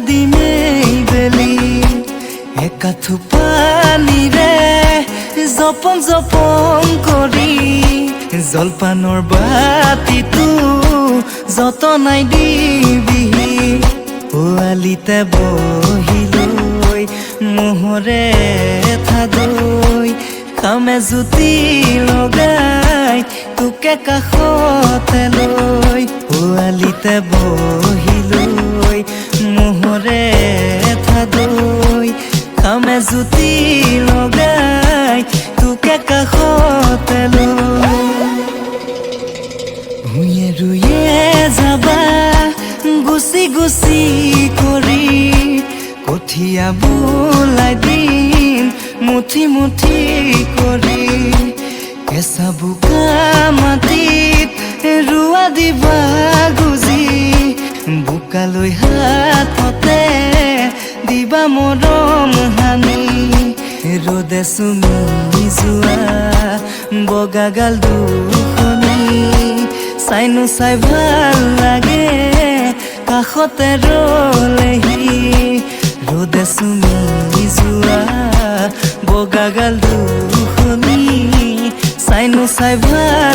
দিমেই বেলি একা থোপানিৰে জপন জপন কৰি জলপানৰ বাতিটো যতনাই দিবি পোৱালিতে বহিলৈ মোহৰে থাদৈ খামে জুতি লগাই তোকে কাষতে লৈ পোৱালিতে বহিলৈ মোহৰে থাদৈ খামে জুতি লগাই তোকে কাষতে লৈ ভূঞে ৰুয়ে যাবা গুচি গুচি কৰি কঠীয়া বোলাই দিম মুঠি মুঠি কৰি কেঁচা বোকা মাটিত ৰুৱা দিবা গুজি বোকালৈ হাততে দিবা মৰম হানি ৰ'দে চুমি যোৱা বগাগাল দুখনি চাইনো চাই ভাল লাগে কাষতে ৰলেহি ৰ'দে চুমি যোৱা বগাগাল দুখনি চাইনো চাই ভাল